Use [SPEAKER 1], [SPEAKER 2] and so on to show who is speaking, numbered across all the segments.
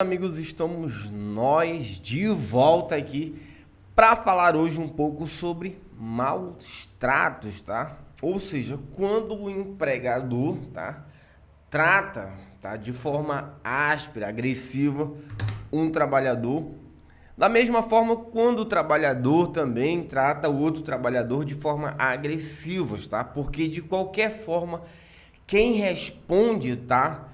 [SPEAKER 1] amigos, estamos nós de volta aqui para falar hoje um pouco sobre maus tratos, tá? Ou seja, quando o empregador, tá, trata, tá, de forma áspera, agressiva um trabalhador, da mesma forma quando o trabalhador também trata o outro trabalhador de forma agressiva, tá? Porque de qualquer forma quem responde, tá,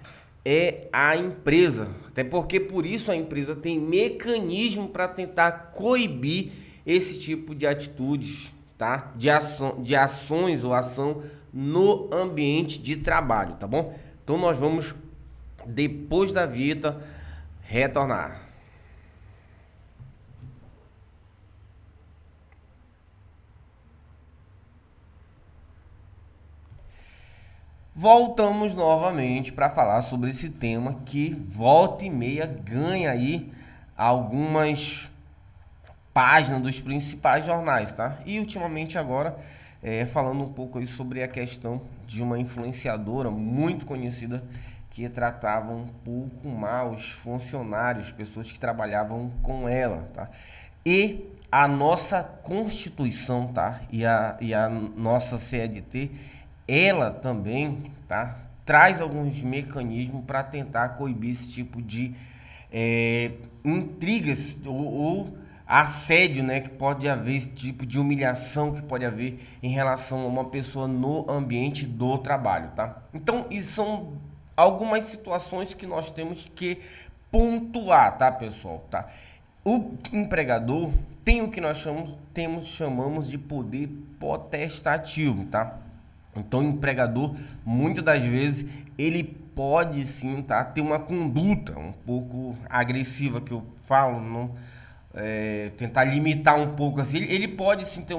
[SPEAKER 1] é a empresa. Até porque por isso a empresa tem mecanismo para tentar coibir esse tipo de atitudes, tá? De ações ou ação no ambiente de trabalho, tá bom? Então nós vamos, depois da vinheta, retornar. Voltamos novamente para falar sobre esse tema que volta e meia ganha aí algumas páginas dos principais jornais, tá? E ultimamente agora falando um pouco aí sobre a questão de uma influenciadora muito conhecida que tratava um pouco mal os funcionários, pessoas que trabalhavam com ela, tá? E a nossa Constituição, tá? E a nossa CLT, ela também, tá, traz alguns mecanismos para tentar coibir esse tipo de intrigas ou assédio, né, que pode haver, esse tipo de humilhação que pode haver em relação a uma pessoa no ambiente do trabalho, tá? Então, isso são algumas situações que nós temos que pontuar, tá, pessoal, tá? O empregador tem o que nós chamamos de poder potestativo, tá? Então, o empregador, muitas das vezes, ele pode sim, tá, ter uma conduta um pouco agressiva, que eu falo, não, tentar limitar um pouco assim. Ele pode sim ter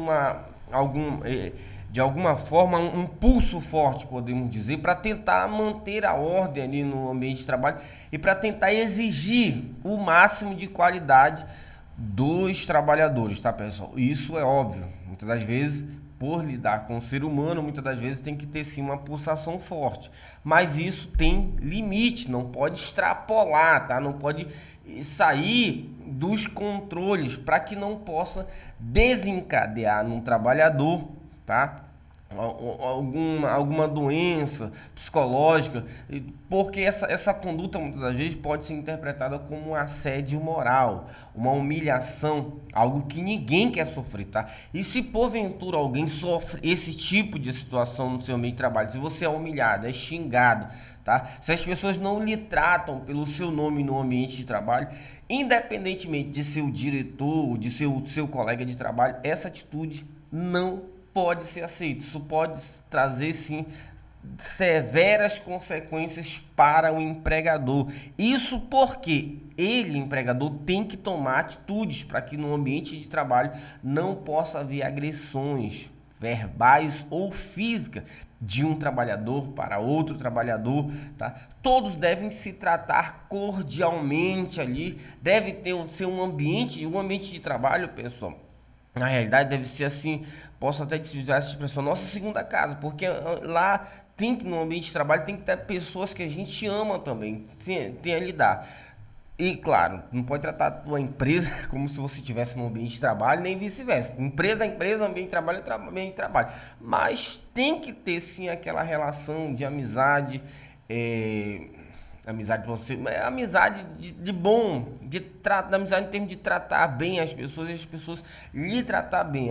[SPEAKER 1] de alguma forma, um pulso forte, podemos dizer, para tentar manter a ordem ali no ambiente de trabalho e para tentar exigir o máximo de qualidade dos trabalhadores, tá, pessoal? Isso é óbvio, muitas das vezes, por lidar com o ser humano, muitas das vezes tem que ter sim uma pulsação forte, mas isso tem limite, não pode extrapolar, tá? Não pode sair dos controles para que não possa desencadear num trabalhador, tá, alguma doença psicológica, porque essa conduta muitas das vezes pode ser interpretada como um assédio moral, uma humilhação, algo que ninguém quer sofrer, tá? E se porventura alguém sofre esse tipo de situação no seu meio de trabalho, se você é humilhado, é xingado, tá? Se as pessoas não lhe tratam pelo seu nome no ambiente de trabalho, independentemente de ser o diretor, de ser o seu colega de trabalho, essa atitude não pode ser aceito. Isso pode trazer sim severas consequências para o empregador. Isso porque ele, empregador, tem que tomar atitudes para que no ambiente de trabalho não possa haver agressões verbais ou físicas de um trabalhador para outro trabalhador, tá? Todos devem se tratar cordialmente ali, deve ser um ambiente de trabalho, pessoal. Na realidade deve ser assim, posso até utilizar essa expressão, nossa segunda casa, porque lá tem que, no ambiente de trabalho, tem que ter pessoas que a gente ama também, tem a lidar. E claro, não pode tratar a tua empresa como se você estivesse no ambiente de trabalho, nem vice-versa. Empresa é empresa, ambiente de trabalho é ambiente de trabalho. Mas tem que ter sim aquela relação de amizade, amizade pra você, amizade de bom, amizade em termos de tratar bem as pessoas e as pessoas lhe tratar bem,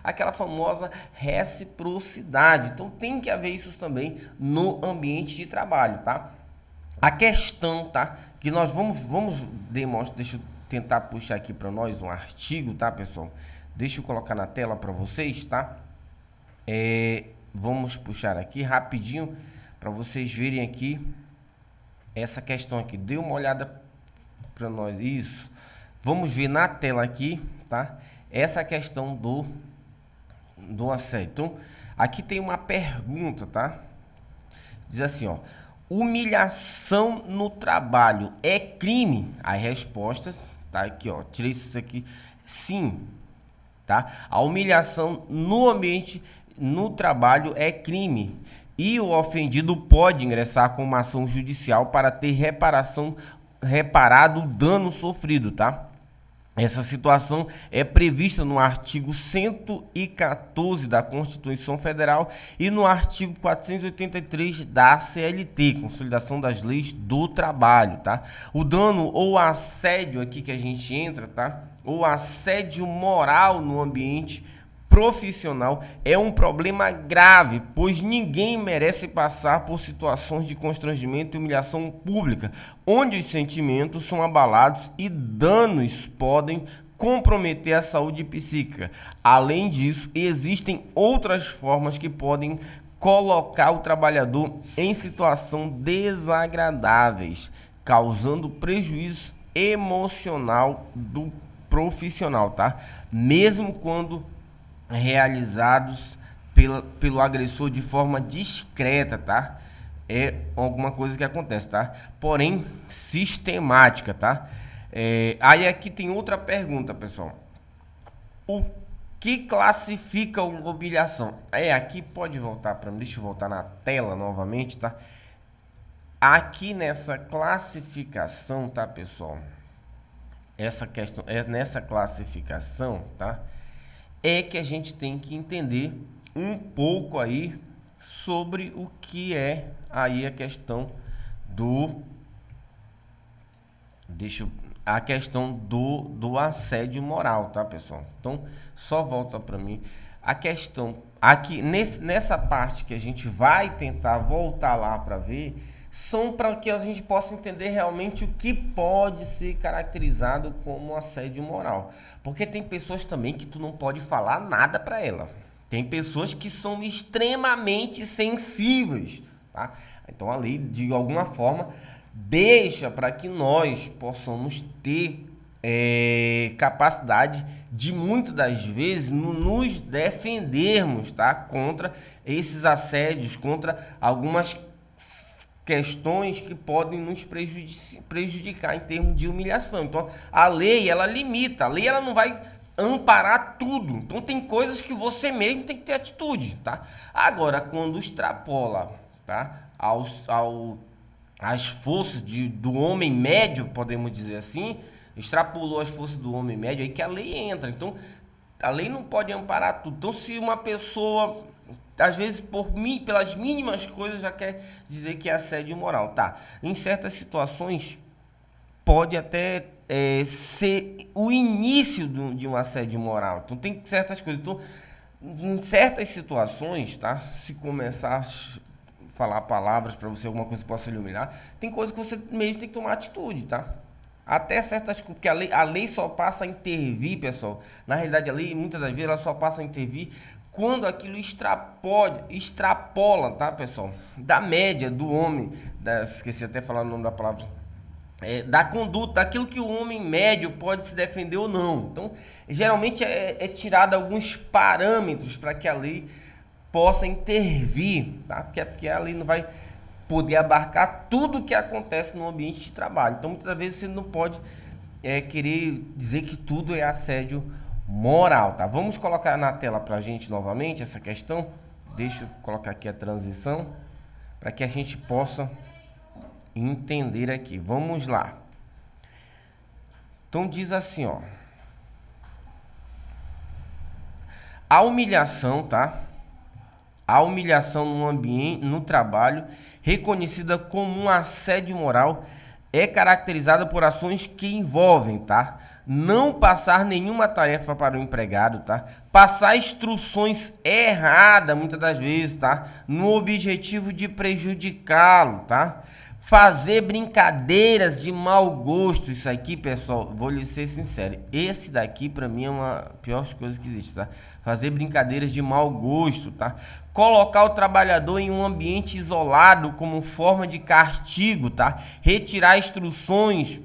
[SPEAKER 1] aquela famosa reciprocidade. Então tem que haver isso também no ambiente de trabalho, tá? A questão, tá, que nós vamos demonstrar, deixa eu tentar puxar aqui para nós um artigo, tá, pessoal? Deixa eu colocar na tela para vocês, tá? Vamos puxar aqui rapidinho para vocês verem aqui essa questão aqui. Dê uma olhada para nós. Isso. Vamos ver na tela aqui, tá? Essa questão do assédio. Então, aqui tem uma pergunta, tá? Diz assim, ó: humilhação no trabalho é crime? As respostas, tá aqui, ó. Tirei isso aqui. Sim, tá? A humilhação no ambiente, no trabalho é crime. E o ofendido pode ingressar com uma ação judicial para ter reparação reparado o dano sofrido, tá? Essa situação é prevista no artigo 114 da Constituição Federal e no artigo 483 da CLT, Consolidação das Leis do Trabalho, tá? O dano ou assédio aqui que a gente entra, tá? Ou assédio moral no ambiente profissional é um problema grave, pois ninguém merece passar por situações de constrangimento e humilhação pública, onde os sentimentos são abalados e danos podem comprometer a saúde psíquica. Além disso, existem outras formas que podem colocar o trabalhador em situação desagradáveis, causando prejuízo emocional do profissional, tá? Mesmo quando realizados pelo agressor de forma discreta, tá? É alguma coisa que acontece, tá? Porém, sistemática, tá? Aí aqui tem outra pergunta, pessoal. O que classifica uma humilhação? Aqui pode voltar para mim, deixa eu voltar na tela novamente, tá? Aqui nessa classificação, tá, pessoal? Essa questão é nessa classificação, tá? É que a gente tem que entender um pouco aí sobre o que é aí a questão do a questão do assédio moral, tá, pessoal? Então, só volta para mim a questão aqui nessa parte que a gente vai tentar voltar lá para ver, são para que a gente possa entender realmente o que pode ser caracterizado como assédio moral. Porque tem pessoas também que tu não pode falar nada para ela. Tem pessoas que são extremamente sensíveis, tá? Então a lei, de alguma forma, deixa para que nós possamos ter capacidade de, muitas das vezes, nos defendermos, tá? Contra esses assédios, contra algumas questões que podem nos prejudicar em termos de humilhação. Então, a lei, ela limita, a lei ela não vai amparar tudo. Então, tem coisas que você mesmo tem que ter atitude, tá? Agora, quando extrapola, tá? As forças do homem médio, podemos dizer assim, extrapolou as forças do homem médio, aí que a lei entra. Então, a lei não pode amparar tudo. Então, se uma pessoa, às vezes, pelas mínimas coisas, já quer dizer que é assédio moral, tá? Em certas situações, pode até ser o início de um assédio moral. Então, tem certas coisas. Então, em certas situações, tá? Se começar a falar palavras para você, alguma coisa que possa lhe humilhar, tem coisas que você mesmo tem que tomar atitude, tá? Até certas coisas, porque a lei só passa a intervir, pessoal. Na realidade, a lei, muitas das vezes, ela só passa a intervir quando aquilo extrapola, tá, pessoal? Da média do homem, esqueci até de falar o nome da palavra, da conduta, daquilo que o homem médio pode se defender ou não. Então, geralmente é tirado alguns parâmetros para que a lei possa intervir, tá? Porque a lei não vai poder abarcar tudo o que acontece no ambiente de trabalho. Então, muitas vezes você não pode querer dizer que tudo é assédio moral, tá? Vamos colocar na tela pra gente novamente essa questão. Deixa eu colocar aqui a transição para que a gente possa entender aqui. Vamos lá. Então diz assim, ó. A humilhação, tá? A humilhação no ambiente, no trabalho, reconhecida como um assédio moral, é caracterizada por ações que envolvem, tá? Não passar nenhuma tarefa para o empregado, tá? Passar instruções erradas, muitas das vezes, tá? No objetivo de prejudicá-lo, tá? Fazer brincadeiras de mau gosto. Isso aqui, pessoal, vou lhe ser sincero, esse daqui pra mim é uma pior coisa que existe, tá? Fazer brincadeiras de mau gosto, tá? Colocar o trabalhador em um ambiente isolado como forma de castigo, tá? Retirar instruções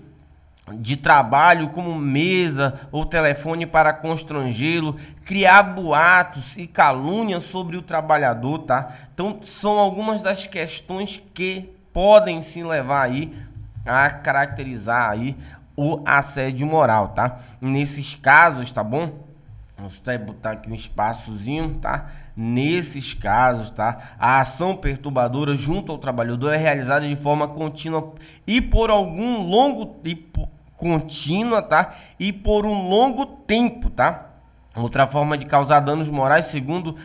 [SPEAKER 1] de trabalho como mesa ou telefone para constrangê-lo, criar boatos e calúnias sobre o trabalhador, tá? Então, são algumas das questões que podem sim levar aí a caracterizar aí o assédio moral, tá? Nesses casos, tá bom? Vamos botar aqui um espaçozinho, tá? Nesses casos, tá? A ação perturbadora junto ao trabalhador é realizada de forma contínua e por algum longo contínua, tá? E por um longo tempo, tá? Outra forma de causar danos morais, segundo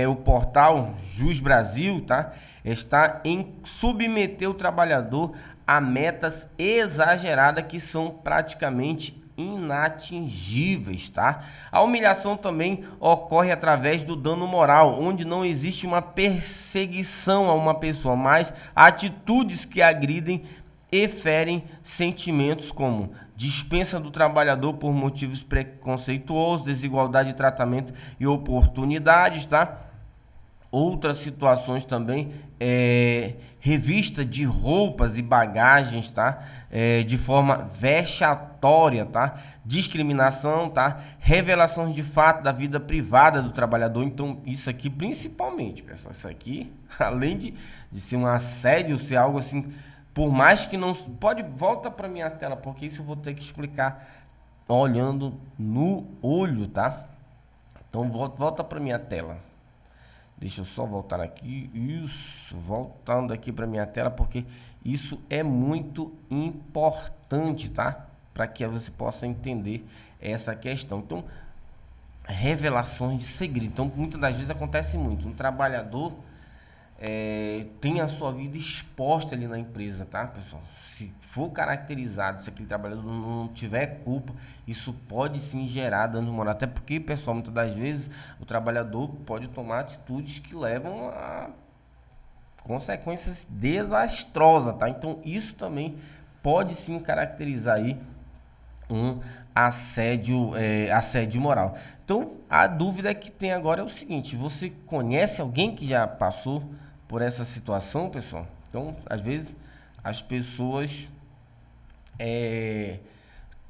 [SPEAKER 1] o portal Jus Brasil, tá? Está em submeter o trabalhador a metas exageradas que são praticamente inatingíveis, tá? A humilhação também ocorre através do dano moral, onde não existe uma perseguição a uma pessoa, mas atitudes que agridem e ferem sentimentos como dispensa do trabalhador por motivos preconceituosos, desigualdade de tratamento e oportunidades, tá? Outras situações também revista de roupas e bagagens, tá? De forma vexatória, tá? Discriminação, tá? Revelações de fato da vida privada do trabalhador. Então, isso aqui principalmente, pessoal, isso aqui, além de ser um assédio, ser algo assim, por mais que não... volta para minha tela, porque isso eu vou ter que explicar olhando no olho, tá? Então, volta para minha tela. Deixa eu só voltar aqui, isso, voltando aqui para minha tela, porque isso é muito importante, tá? Para que você possa entender essa questão. Então, revelações de segredo. Então, muitas das vezes acontece muito. Um trabalhador tem a sua vida exposta ali na empresa, tá, pessoal? Se for caracterizado, se aquele trabalhador não tiver culpa, isso pode sim gerar dano moral. Até porque, pessoal, muitas das vezes o trabalhador pode tomar atitudes que levam a consequências desastrosas, tá? Então, isso também pode sim caracterizar aí um assédio moral. Então, a dúvida que tem agora é o seguinte: você conhece alguém que já passou por essa situação, pessoal? Então, às vezes, as pessoas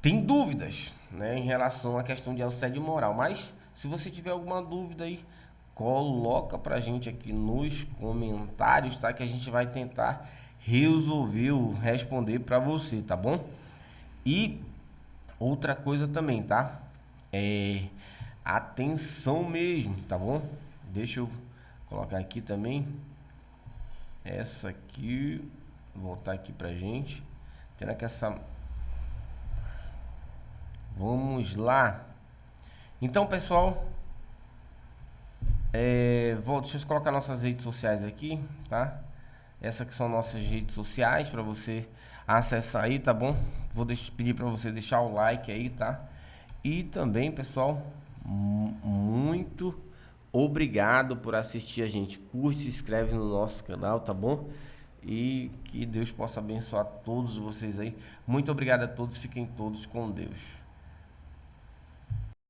[SPEAKER 1] têm dúvidas, né, em relação à questão de assédio moral. Mas, se você tiver alguma dúvida aí, coloca pra gente aqui nos comentários, tá? Que a gente vai tentar responder pra você, tá bom? E outra coisa também, tá? Atenção mesmo, tá bom? Deixa eu colocar aqui também. Essa aqui, voltar aqui pra gente. Será que essa... Vamos lá. Então, pessoal, deixa eu colocar nossas redes sociais aqui, tá? Essas que são nossas redes sociais para você acessar aí, tá bom? Vou pedir para você deixar o like aí, tá? E também, pessoal, muito obrigado por assistir a gente. Curte, se inscreve no nosso canal, tá bom? E que Deus possa abençoar todos vocês aí. Muito obrigado a todos, fiquem todos com Deus.